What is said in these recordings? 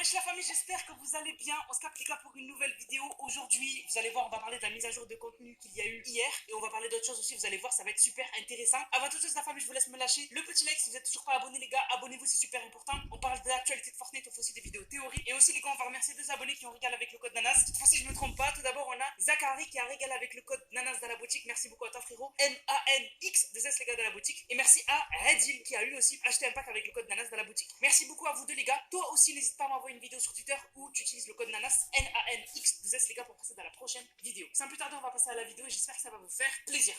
Wesh la famille, j'espère que vous allez bien. On se capte les gars pour une nouvelle vidéo. Aujourd'hui, vous allez voir, on va parler de la mise à jour de contenu qu'il y a eu hier. Et on va parler d'autres choses aussi, vous allez voir, ça va être super intéressant. Avant toute chose la famille, je vous laisse me lâcher le petit like si vous n'êtes toujours pas abonné les gars. Abonnez-vous, c'est super important. On parle de l'actualité de Fortnite, on fait aussi des vidéos théories. Et aussi les gars, on va remercier deux abonnés qui ont régalé avec le code Nanas. Cette fois-ci, je me trompe pas. Tout d'abord, on a Zachary qui a régalé avec le code Nanas dans la boutique. Merci beaucoup à toi frérot. N-A-N-X, 2 S les gars dans la boutique. Et merci à Redil qui a lui aussi acheté un pack avec le code Nanas dans la boutique. Merci beaucoup à vous deux les gars. Toi aussi, n'hésite pas à m'envoyer une vidéo sur Twitter où tu utilises le code Nanas, N-A-N-X, 2 S les gars, pour passer dans la prochaine vidéo. Sans plus tarder, on va passer à la vidéo et j'espère que ça va vous faire plaisir.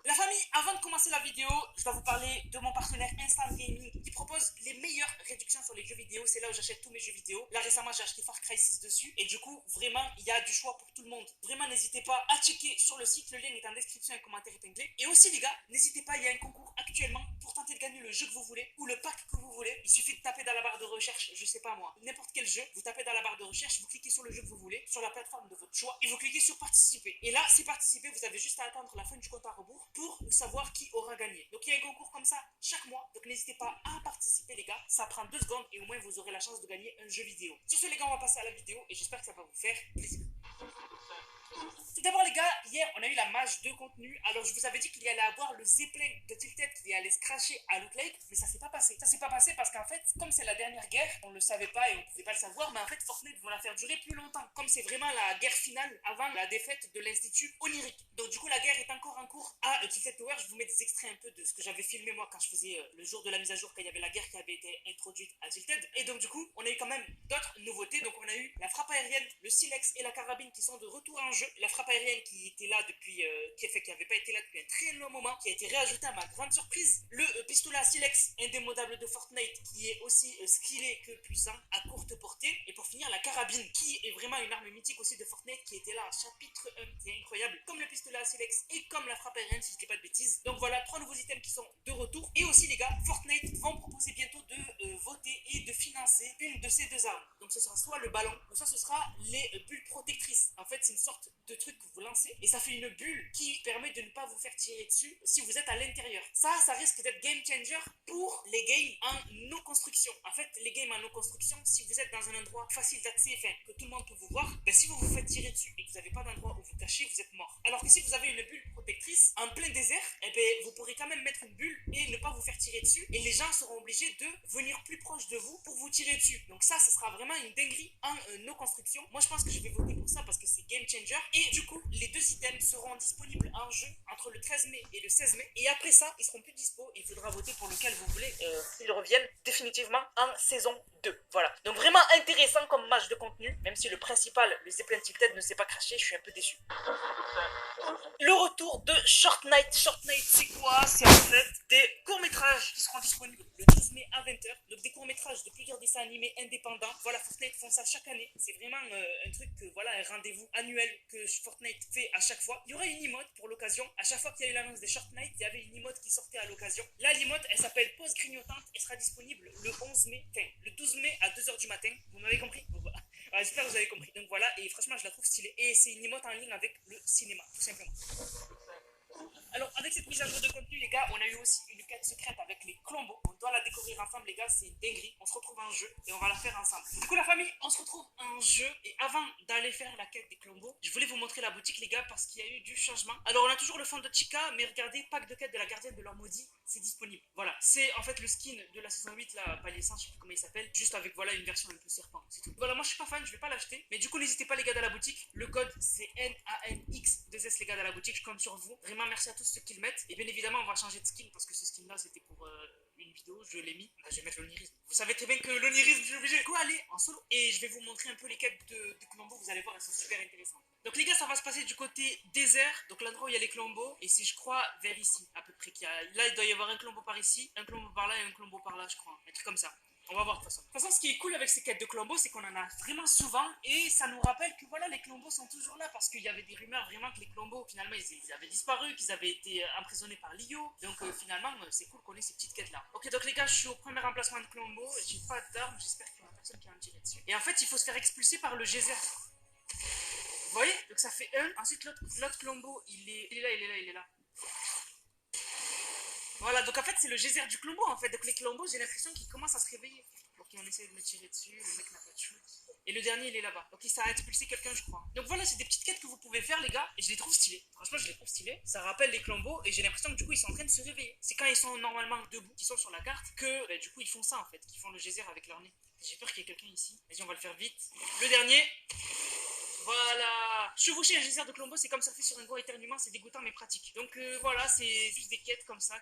La famille, avant de commencer la vidéo, je dois vous parler de mon partenaire Instant Gaming qui propose les meilleures réductions sur les jeux vidéo. C'est là où j'achète tous mes jeux vidéo. Là récemment, j'ai acheté Far Cry 6 dessus et du coup, vraiment, il y a du choix pour tout le monde. Vraiment, n'hésitez pas à checker sur le site. Le lien est en description et commentaire épinglé. Et aussi, les gars, n'hésitez pas, il y a un concours actuellement pour tenter de gagner le jeu que vous voulez ou le pack que vous voulez. Il suffit de taper dans la barre de recherche, je sais pas moi, n'importe quel jeu. Vous tapez dans la barre de recherche, vous cliquez sur le jeu que vous voulez, sur la plateforme de votre choix et vous cliquez sur participer. Et là, c'est participer, vous avez juste à attendre la fin du compte à rebours pour savoir qui aura gagné. Donc il y a un concours comme ça chaque mois, donc n'hésitez pas à participer les gars, ça prend 2 secondes et au moins vous aurez la chance de gagner un jeu vidéo. Sur ce les gars, on va passer à la vidéo et j'espère que ça va vous faire plaisir. Tout d'abord les gars, hier on a eu la mage de contenu. Alors je vous avais dit qu'il y allait avoir le Zeppelin de Tilted qui allait se cracher à Loot Lake, mais ça s'est pas passé. Ça s'est pas passé parce qu'en fait, comme c'est la dernière guerre, on le savait pas et on pouvait pas le savoir, mais en fait Fortnite vont la faire durer plus longtemps. Comme c'est vraiment la guerre finale avant la défaite de l'Institut Onirique. Donc du coup la guerre est encore en cours à Tilted Tower. Je vous mets des extraits un peu de ce que j'avais filmé moi quand je faisais le jour de la mise à jour, quand il y avait la guerre qui avait été introduite à Tilted. Et donc du coup, on a eu quand même d'autres nouveautés. Donc on a eu la frappe aérienne, le silex et la carabine qui sont de retour en jeu. La frappe aérienne qui était là depuis, qui n'avait pas été là depuis un très long moment, qui a été réajouté à ma grande surprise. Le pistolet à silex indémodable de Fortnite qui est aussi skillé que puissant à courte portée. Et pour finir, la carabine qui est vraiment une arme mythique aussi de Fortnite qui était là à chapitre 1. C'est incroyable. Comme le pistolet à silex et comme la frappe aérienne si je dis pas de bêtises. Donc voilà, 3 nouveaux items qui sont de retour. Et aussi les gars, Fortnite vont proposer bientôt de voter et de financer une de ces 2 armes. Donc ce sera soit le ballon, ou soit ce sera les bulles protectrices. En fait, c'est une sorte de truc que vous lancez et ça fait une bulle qui permet de ne pas vous faire tirer dessus si vous êtes à l'intérieur. Ça risque d'être game changer pour les games en no construction. En fait, les games en no construction, si vous êtes dans un endroit facile d'accès, enfin, que tout le monde peut vous voir, ben, si vous vous faites tirer dessus et que vous n'avez pas d'endroit où vous cachez, vous êtes mort. Alors que si vous avez une bulle protectrice en plein désert, eh ben, vous pourrez quand même mettre une bulle et ne pas vous faire tirer dessus et les gens seront obligés de venir plus proche de vous pour vous tirer dessus. Donc ça sera vraiment une dinguerie en no construction. Moi, je pense que je vais voter pour ça parce que c'est game changer. Et du coup, les 2 items seront disponibles en jeu entre le 13 mai et le 16 mai. Et après ça, ils seront plus dispo. Il faudra voter pour lequel vous voulez s'ils reviennent définitivement en saison 2. Voilà. Donc vraiment intéressant comme match de contenu. Même si le principal, le Zeppelin Tilted, ne s'est pas craché, je suis un peu déçu. Le retour de Short Night. Short Night, c'est quoi? C'est en fait des courts-métrages qui seront disponibles le 12 mai à 20h. Donc des courts-métrages de plusieurs dessins animés indépendants. Voilà, Fortnite font ça chaque année. C'est vraiment un truc, voilà, un rendez-vous annuel que Fortnite fait à chaque fois. Il y aura une emote pour l'occasion. À chaque fois qu'il y a eu l'annonce des Short Night, il y avait une emote qui sortait à l'occasion. Là, l'emote, elle s'appelle Pause grignotante et sera disponible le 11 mai, enfin, le 12 mai à 2h du matin. Vous m'avez compris? J'espère que vous avez compris. Donc voilà, et franchement, je la trouve stylée. Et c'est une emote en ligne avec le cinéma, tout simplement. Alors, avec cette mise à jour de contenu, les gars, on a eu aussi une quête secrète avec les Clombos. On doit la découvrir ensemble, les gars, c'est une dinguerie. On se retrouve en jeu et on va la faire ensemble. Du coup, la famille, on se retrouve en jeu. Et avant d'aller faire la quête des Clombos, je voulais vous montrer la boutique, les gars, parce qu'il y a eu du changement. Alors, on a toujours le fond de Chica, mais regardez, pack de quête de la gardienne de leur maudit, c'est disponible. Voilà, c'est en fait le skin de la saison 8, là, palier 100, je sais plus comment il s'appelle, juste avec voilà une version un peu serpent, c'est tout. Voilà, moi je suis pas fan, je vais pas l'acheter, mais du coup, n'hésitez pas, les gars, dans la boutique. Le code c'est NANX 2S, les gars, dans la boutique. Je compte sur vous. Vraiment, merci à tous ceux qui le mettent. Et bien évidemment, on va changer de skin parce que ce skin là c'était pour une vidéo, je l'ai mis. Là, je vais mettre l'onirisme. Vous savez très bien que l'onirisme, je suis obligé de aller en solo. Et je vais vous montrer un peu les quêtes de Colombo. Vous allez voir, elles sont super intéressantes. Donc les gars, ça va se passer du côté désert, donc l'endroit où il y a les Clombos, et c'est je crois vers ici à peu près qu'il y a. Là il doit y avoir un Clombo par ici, un Clombo par là et un Clombo par là je crois, un truc comme ça. On va voir de toute façon. De toute façon, ce qui est cool avec ces quêtes de Clombo, c'est qu'on en a vraiment souvent et ça nous rappelle que voilà, les Clombos sont toujours là parce qu'il y avait des rumeurs vraiment que les Clombos, finalement, ils avaient disparu, qu'ils avaient été emprisonnés par Lio. Donc finalement, c'est cool qu'on ait ces petites quêtes-là. Ok, donc les gars, je suis au premier emplacement de Clombo, j'ai pas d'armes, j'espère qu'il y aura personne qui va me tirer dessus. Et en fait, il faut se faire expulser par le geyser. Vous voyez? Donc ça fait un. Ensuite, l'autre Clombo, il est là, il est là, il est là. Voilà, donc en fait, c'est le geyser du Clombo en fait. Donc les Clombos, j'ai l'impression qu'ils commencent à se réveiller. Ok, on est essaie de me tirer dessus, le mec n'a pas de shoot. Et le dernier, il est là-bas. Ok, ça a expulsé quelqu'un, je crois. Donc voilà, c'est des petites quêtes que vous pouvez faire, les gars. Et je les trouve stylées. Franchement, je les trouve stylées. Ça rappelle les Clambeaux. Et j'ai l'impression que du coup, ils sont en train de se réveiller. C'est quand ils sont normalement debout, qu'ils sont sur la carte, que bah, du coup, ils font ça en fait. Qu'ils font le geyser avec leur nez. J'ai peur qu'il y ait quelqu'un ici. Vas-y, on va le faire vite. Le dernier. Voilà. Chevaucher un geyser de Clambeau, c'est comme surfer sur un gros éternuement. C'est dégoûtant mais pratique. Donc voilà, c'est juste des quêtes comme ça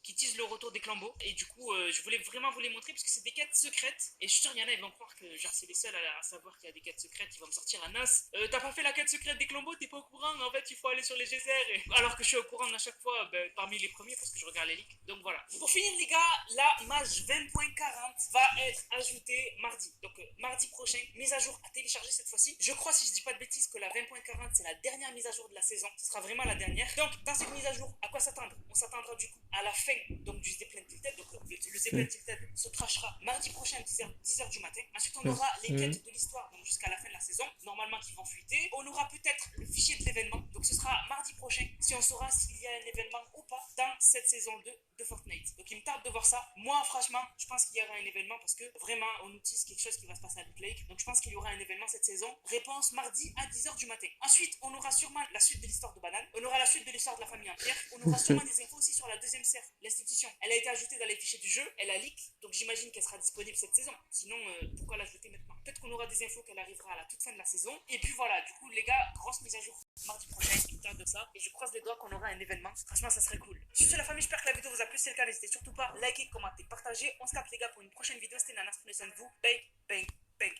qui teasent le retour des Clambeaux. Et du coup, je voulais vraiment vous les montrer parce que c'est des quêtes secrètes. Et je suis sûr, il y en a, ils vont croire que genre, c'est les seuls à savoir qu'il y a des quêtes secrètes. Ils vont me sortir un as. T'as pas fait la quête secrète des Clambeaux, t'es pas au courant. En fait, il faut aller sur les geysers. Alors que je suis au courant à chaque fois parmi les premiers parce que je regarde les leaks. Donc voilà. Pour finir, les gars, la mage 20.40 va être ajoutée mardi. Donc mardi prochain, mise à jour à télécharger cette fois-ci. Je crois, si je dis pas de bêtises, que la 20.40 c'est la dernière mise à jour de la saison. Ce sera vraiment la dernière. Donc dans cette mise à jour, à quoi s'attendre? On s'attendra du coup à la fin donc du Zeppelin Tilted. Donc le Zeppelin Tilted se trashera mardi prochain 10h du matin. Ensuite on aura les quêtes de l'histoire donc jusqu'à la fin de la saison, normalement qui vont fuiter. On aura peut-être le fichier de l'événement. Donc ce sera mardi prochain si on saura s'il y a un événement ou pas dans cette saison 2 de Fortnite. Donc il me tarde de voir ça. Moi franchement, je pense qu'il y aura un événement parce que vraiment on nous tease quelque chose qui va se passer à Loot Lake. Donc je pense qu'il y aura un événement cette saison. Réponse mardi à 10h du matin. Ensuite, on aura sûrement la suite de l'histoire de Banane. On aura la suite de l'histoire de la famille Empire. On aura sûrement des infos aussi sur la deuxième serre, l'institution. Elle a été ajoutée dans les fichiers du jeu. Elle a leak. Donc j'imagine qu'elle sera disponible cette saison. Sinon, pourquoi l'ajouter maintenant? Peut-être qu'on aura des infos qu'elle arrivera à la toute fin de la saison. Et puis voilà, du coup les gars, grosse mise à jour mardi prochain. Il me tarde de ça. Et je croise les doigts qu'on aura un événement. Franchement, ça serait cool. Sur ce, la famille, j'espère que la vidéo vous a plu. Si c'est le cas, n'hésitez surtout pas à liker, commenter, partager. On se capte les gars pour une prochaine vidéo. C'était Nanas, prenez soin de vous. Bang, bang, bang.